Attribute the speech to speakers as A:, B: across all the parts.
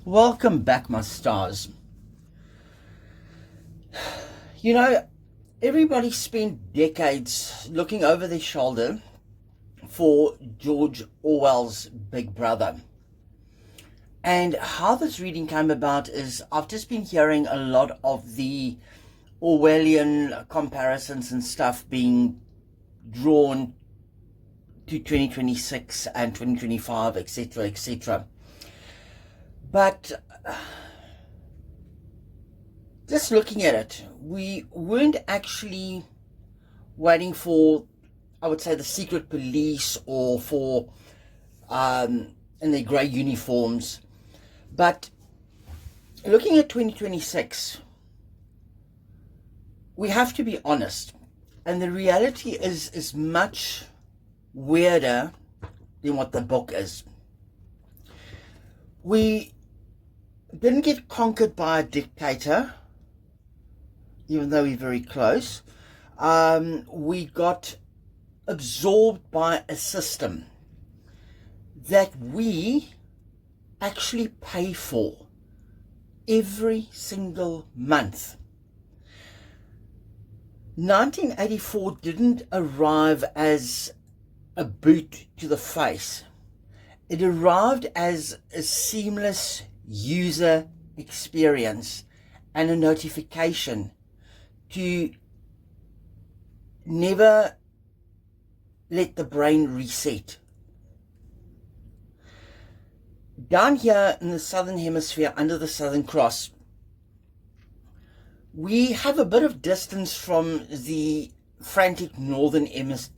A: Welcome back, my stars. You know, everybody spent decades looking over their shoulder for George Orwell's Big Brother. And how this reading came about is I've just been hearing a lot of the Orwellian comparisons and stuff being drawn to 2026 and 2025, etc., etc. But just looking at it, we weren't actually waiting for, I would say, the secret police or for in their grey uniforms. But looking at 2026, we have to be honest. And the reality is much weirder than what the book is. We didn't get conquered by a dictator, even though we're very close. We got absorbed by a system that we actually pay for every single month. 1984 didn't arrive as a boot to the face. It arrived as a seamless user experience and a notification to never let the brain reset. Down here in the southern hemisphere, under the Southern Cross, we have a bit of distance from the frantic northern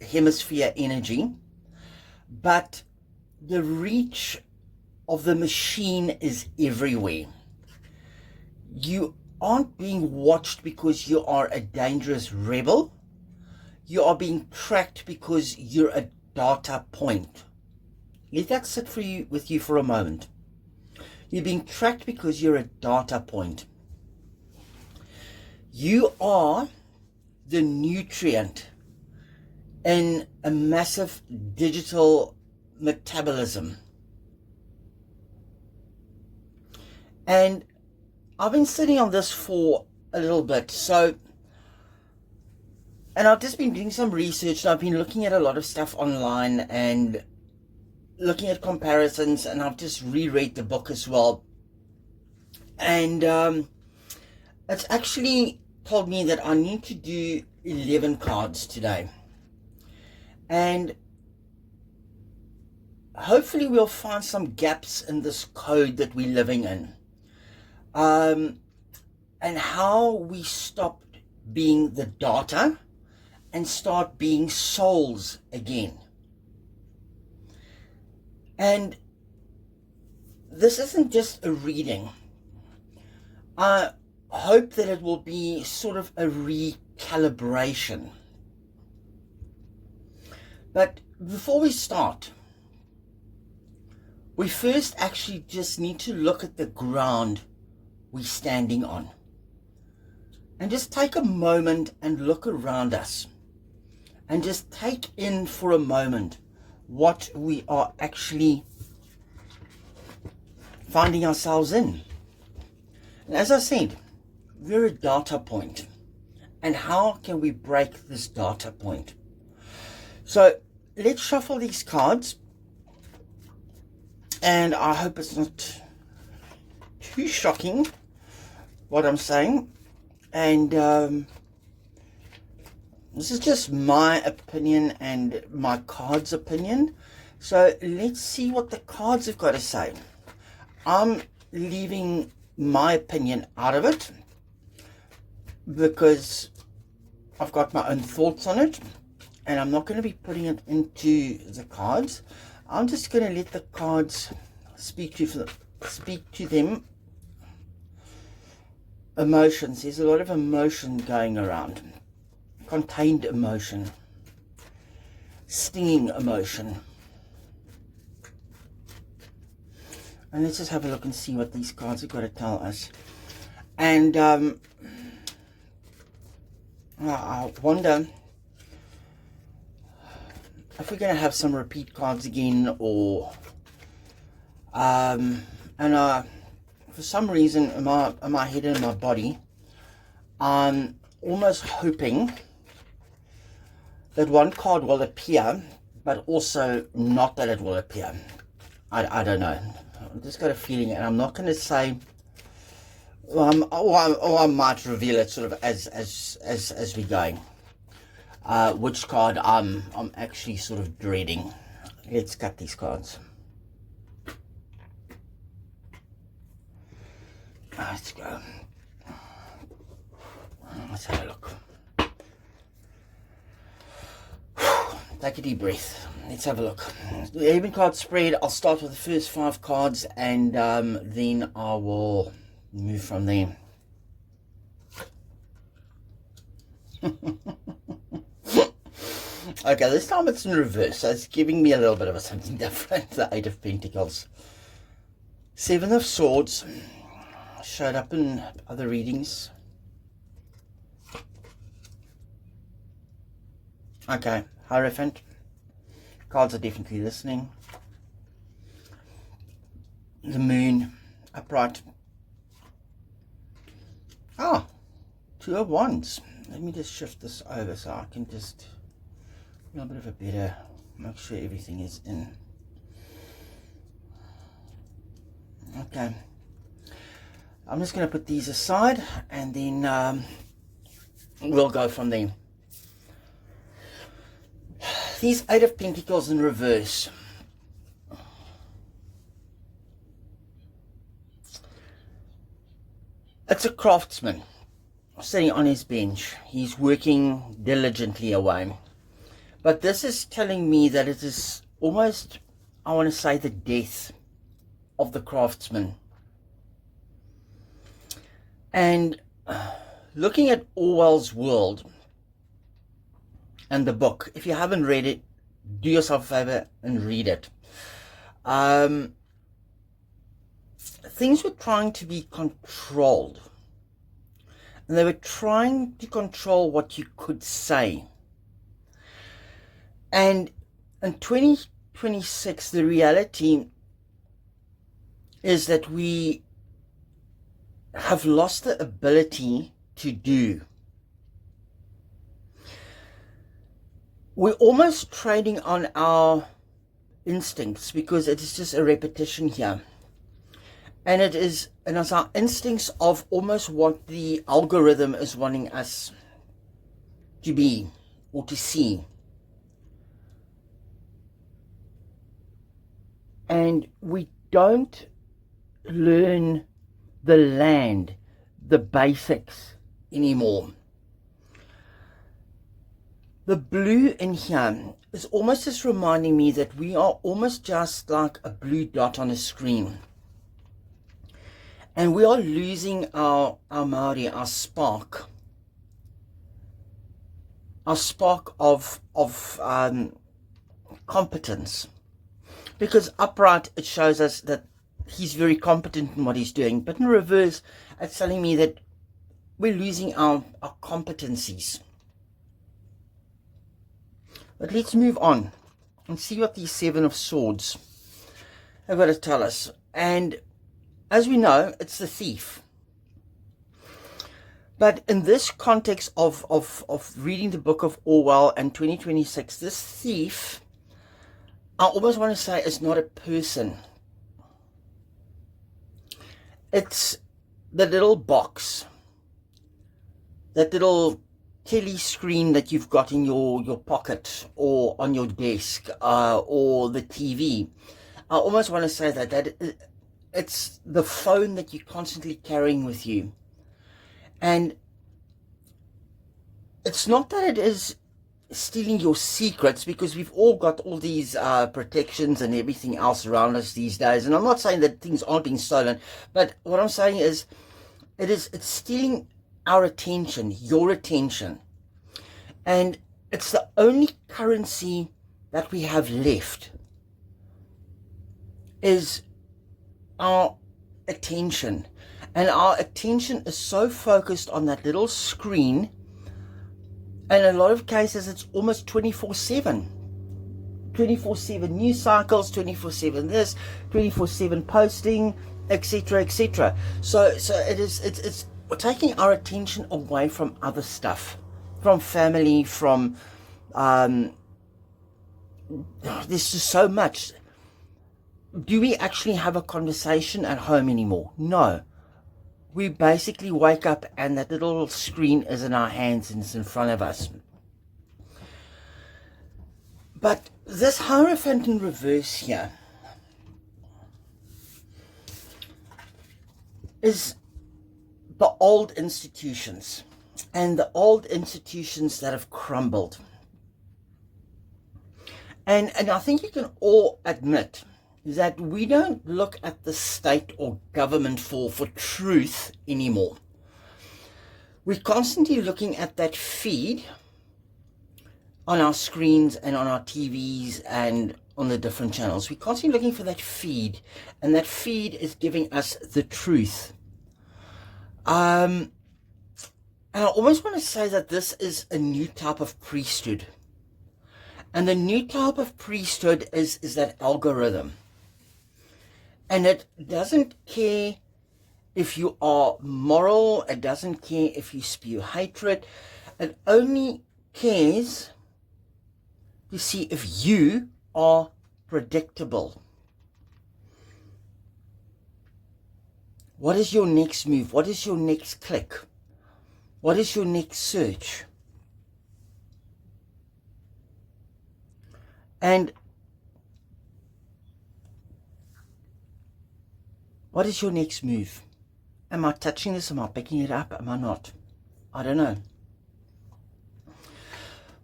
A: hemisphere energy, but the reach of the machine is everywhere. You aren't being watched because you are a dangerous rebel. You are being tracked because you're a data point. Let that sit with you for a moment. You're being tracked because you're a data point. You are the nutrient in a massive digital metabolism. And I've been sitting on this for a little bit. And I've just been doing some research, and I've been looking at a lot of stuff online and looking at comparisons, and I've just reread the book as well. And it's actually told me that I need to do 11 cards today. And hopefully we'll find some gaps in this code that we're living in. And how we stop being the data and start being souls again. And this isn't just a reading. I hope that it will be sort of a recalibration. But before we start, we first actually just need to look at the ground we're standing on. And just take a moment and look around us. And just take in for a moment what we are actually finding ourselves in. And as I said, we're a data point. And how can we break this data point? So let's shuffle these cards. And I hope it's not too shocking what I'm saying. And this is just my opinion and my card's opinion. So let's see what the cards have got to say. I'm leaving my opinion out of it because I've got my own thoughts on it, and I'm not going to be putting it into the cards. I'm just going to let the cards speak to them. Emotions. There's a lot of emotion going around. Contained emotion. Stinging emotion. And let's just have a look and see what these cards have got to tell us. And I wonder if we're going to have some repeat cards again, or and for some reason in my head and my body, I'm almost hoping that one card will appear, but also not that it will appear. I don't know. I've just got a feeling, and I'm not going to say, or I might reveal it sort of as we're going. Which card I'm actually sort of dreading. Let's cut these cards. Let's go. Let's have a look. Take a deep breath. Let's have a look. The even card spread. I'll start with the first 5 cards, and then I will move from there. Okay, this time it's in reverse, so it's giving me a little bit of something different. The 8 of Pentacles. 7 of Swords. Showed up in other readings. Okay, Hierophant. Cards are definitely listening. The Moon. Upright. Ah, 2 of Wands. Let me just shift this over so I can just a little bit of a better, make sure everything is in. Okay. I'm just going to put these aside, and then we'll go from there. These 8 of Pentacles in reverse. It's a craftsman sitting on his bench. He's working diligently away. But this is telling me that it is almost, I want to say, the death of the craftsman. And looking at Orwell's world and the book, if you haven't read it, do yourself a favor and read it. Things were trying to be controlled. And they were trying to control what you could say. And in 2026, the reality is that we have lost the ability to do. We're almost trading on our instincts, because it is just a repetition here. And it's our instincts of almost what the algorithm is wanting us to be or to see. And we don't learn the land, the basics anymore. The blue in here is almost just reminding me that we are almost just like a blue dot on a screen. And we are losing our Maori, our spark of competence. Because upright, it shows us that he's very competent in what he's doing. But in reverse, it's telling me that we're losing our competencies. But let's move on and see what these 7 of Swords have got to tell us. And as we know, it's the thief. But in this context of reading the book of Orwell and 2026, this thief, I almost want to say, is not a person. It's the little box, that little telly screen that you've got in your pocket or on your desk, or the TV. I almost want to say that it's the phone that you're constantly carrying with you. And it's not that it is stealing your secrets, because we've all got all these protections and everything else around us these days. And I'm not saying that things aren't being stolen, but what I'm saying is it's stealing our attention, your attention. And it's the only currency that we have left is our attention. And our attention is so focused on that little screen. And in a lot of cases, it's almost 24/7. 24/7 news cycles, 24/7 this, 24/7 posting, etc., etc. So it's taking our attention away from other stuff, from family, from there's just so much. Do we actually have a conversation at home anymore? No. We basically wake up and that little screen is in our hands and it's in front of us. But this Hierophant in reverse here is the old institutions, and the old institutions that have crumbled. And I think you can all admit that we don't look at the state or government for truth anymore. We're constantly looking at that feed on our screens and on our TVs and on the different channels. We're constantly looking for that feed, and that feed is giving us the truth. And I almost want to say that this is a new type of priesthood. And the new type of priesthood is that algorithm. And it doesn't care if you are moral. It doesn't care if you spew hatred. It only cares to see if you are predictable. What is your next move? What is your next click? What is your next search? And what is your next move? Am I touching this? Am I picking it up? Am I not? I don't know.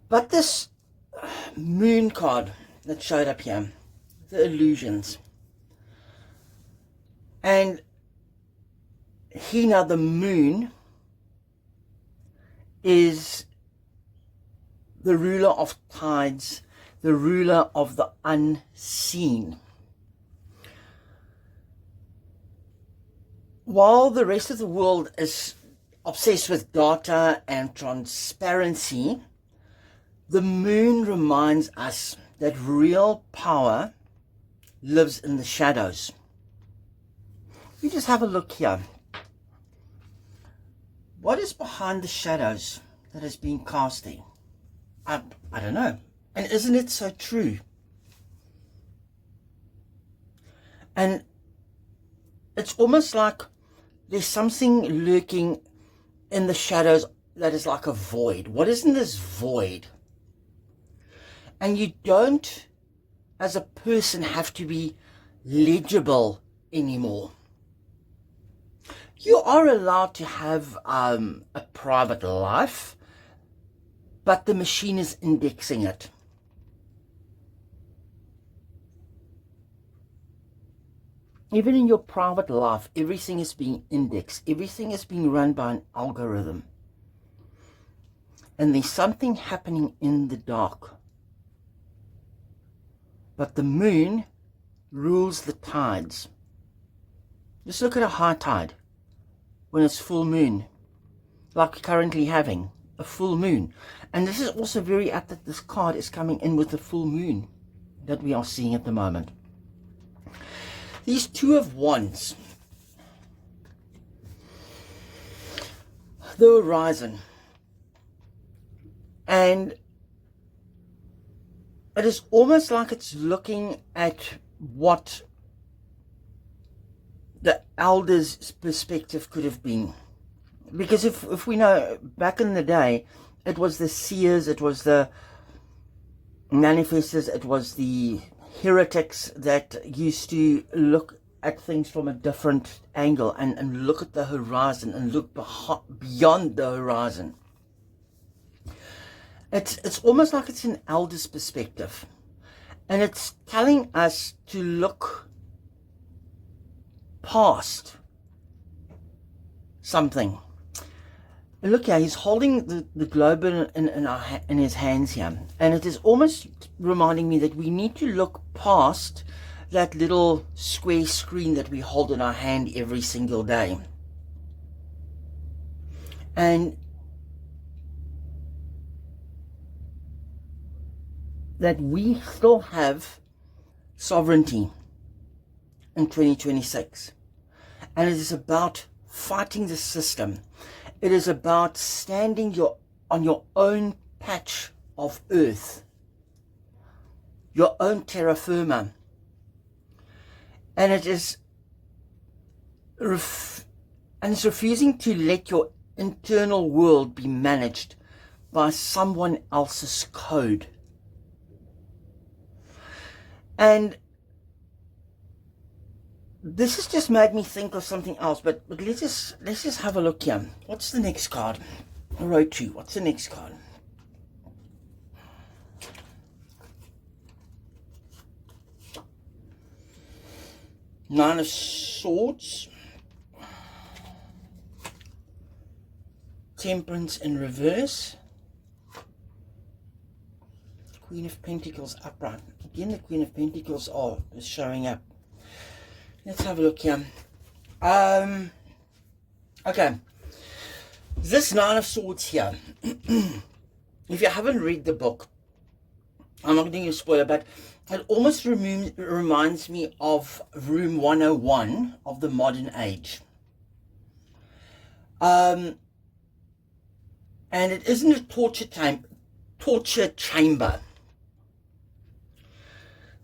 A: But this moon card that showed up here, the illusions. And here now the moon is the ruler of tides, the ruler of the unseen. While the rest of the world is obsessed with data and transparency, the moon reminds us that real power lives in the shadows. You just have a look here. What is behind the shadows that is being cast there? I don't know. And isn't it so true? And it's almost like there's something lurking in the shadows that is like a void. What is in this void? And you don't, as a person, have to be legible anymore. You are allowed to have a private life, but the machine is indexing it. Even in your private life, everything is being indexed. Everything is being run by an algorithm. And there's something happening in the dark. But the moon rules the tides. Just look at a high tide when it's full moon, like we're currently having a full moon. And this is also very apt that this card is coming in with the full moon that we are seeing at the moment. These Two of Wands, the horizon, and it is almost like it's looking at what the elders' perspective could have been. Because if we know, back in the day, it was the seers, it was the manifestors, it was the heretics that used to look at things from a different angle and look at the horizon and look beyond the horizon. It's almost like it's an elder's perspective, and it's telling us to look past something. Look here, he's holding the globe in his hands here. And it is almost reminding me that we need to look past that little square screen that we hold in our hand every single day. And that we still have sovereignty in 2026. And it is about fighting the system. It is about standing on your own patch of earth, your own terra firma. And it's refusing to let your internal world be managed by someone else's code. And this has just made me think of something else, but let's just have a look here. What's the next card? Row 2. What's the next card? Nine of Swords. Temperance in reverse. Queen of Pentacles upright. Again, the Queen of Pentacles is showing up. Let's have a look here. Okay. This Nine of Swords here. If you haven't read the book, I'm not going to spoil it, but it almost reminds me of Room 101 of the modern age. And it isn't a torture chamber.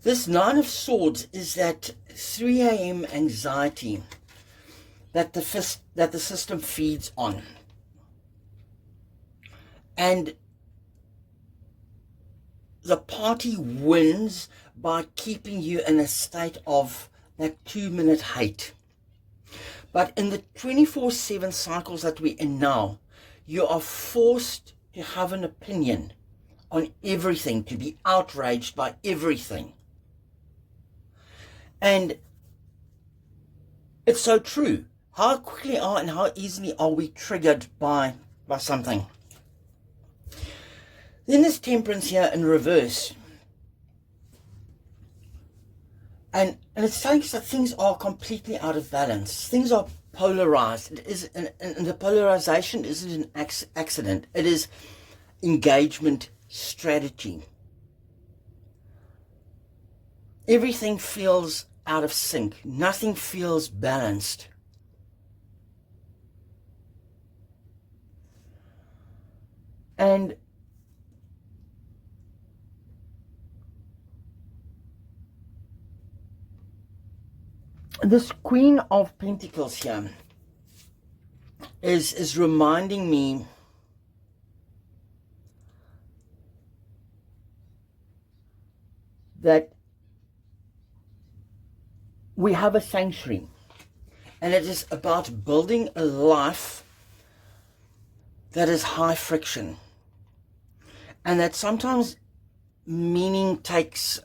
A: This Nine of Swords is that 3 a.m. anxiety that the system feeds on. And the party wins by keeping you in a state of that 2-minute hate. But in the 24/7 cycles that we're in now, you are forced to have an opinion on everything, to be outraged by everything. And it's so true. How quickly and how easily are we triggered by something? Then there's Temperance here in reverse. And it's telling us that things are completely out of balance. Things are polarized. It is, and the polarization isn't an accident. It is engagement strategy. Everything feels out of sync. Nothing feels balanced. And this Queen of Pentacles here is reminding me that we have a sanctuary, and it is about building a life that is high friction, and that sometimes meaning takes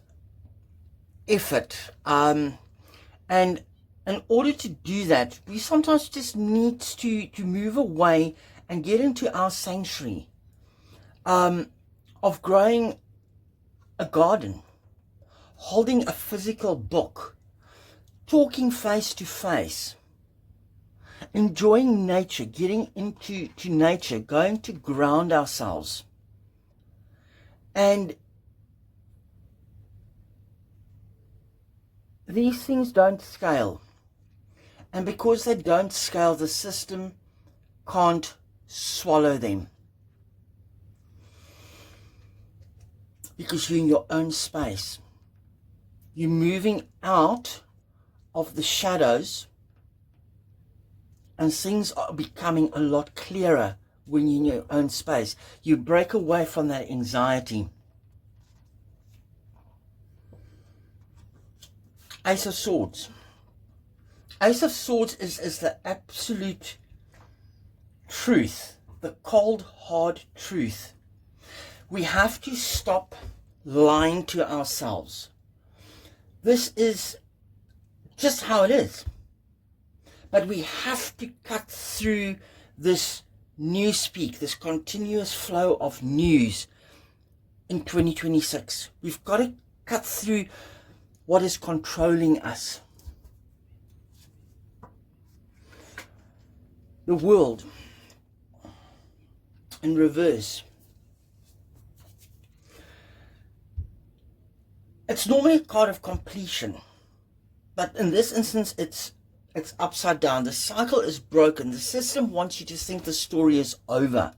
A: effort, and in order to do that, we sometimes just need to move away and get into our sanctuary of growing a garden, holding a physical book, talking face to face, enjoying nature, getting into nature, going to ground ourselves. And these things don't scale. And because they don't scale, the system can't swallow them. Because you're in your own space. You're moving out of the shadows, and things are becoming a lot clearer when you're in your own space. You break away from that anxiety. Ace of Swords. Ace of Swords is the absolute truth, the cold, hard truth. We have to stop lying to ourselves. This is just how it is. But we have to cut through this newspeak, this continuous flow of news in 2026. We've got to cut through what is controlling us. The World in reverse. It's normally a card of completion, but in this instance it's It's upside down. The cycle is broken. The system wants you to think the story is over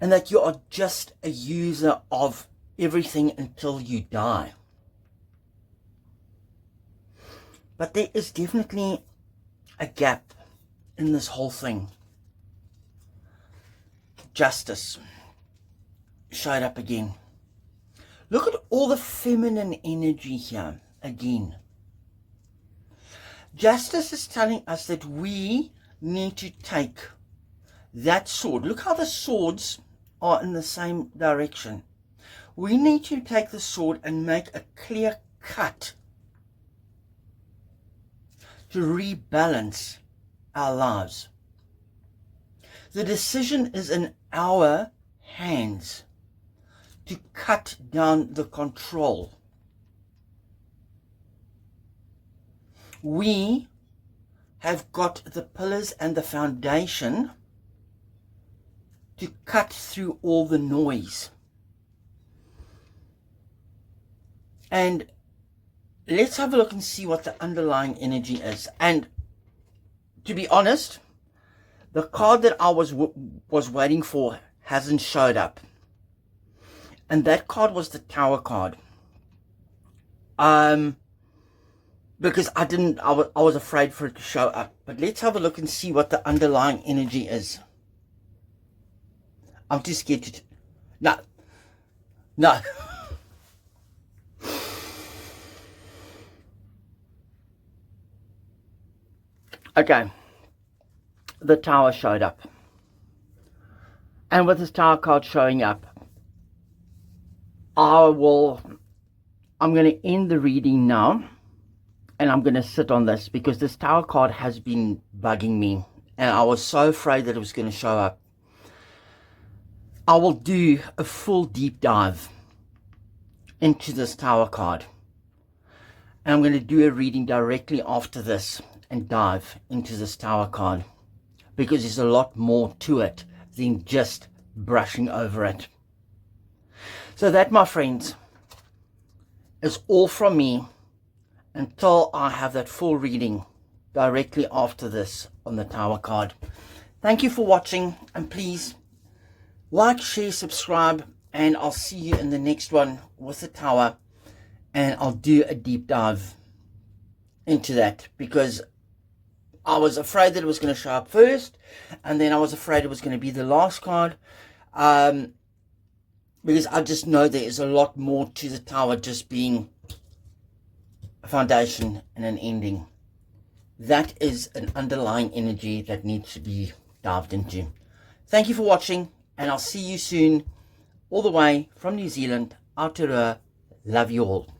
A: and that you are just a user of everything until you die. But there is definitely a gap in this whole thing. Justice showed up again. Look at all the feminine energy here again. Justice is telling us that we need to take that sword. Look how the swords are in the same direction. We need to take the sword and make a clear cut to rebalance our lives. The decision is in our hands to cut down the control. We have got the pillars and the foundation to cut through all the noise. And let's have a look and see what the underlying energy is. And to be honest, the card that I was waiting for hasn't showed up. And that card was the Tower card. Because I was afraid for it to show up. But let's have a look and see what the underlying energy is. I'm too scared to... No. Okay. The Tower showed up. And with this Tower card showing up, I'm going to end the reading now. And I'm going to sit on this because this Tower card has been bugging me. And I was so afraid that it was going to show up. I will do a full deep dive into this Tower card. And I'm going to do a reading directly after this and dive into this Tower card. Because there's a lot more to it than just brushing over it. So that, my friends, is all from me. Until I have that full reading directly after this on the Tower card. Thank you for watching, and please like, share, subscribe, and I'll see you in the next one with the Tower, and I'll do a deep dive into that because I was afraid that it was going to show up first, and then I was afraid it was going to be the last card, because I just know there is a lot more to the Tower just being a foundation and an ending. That is an underlying energy that needs to be dived into. Thank you for watching, and I'll see you soon, all the way from New Zealand, Aotearoa. Love you all.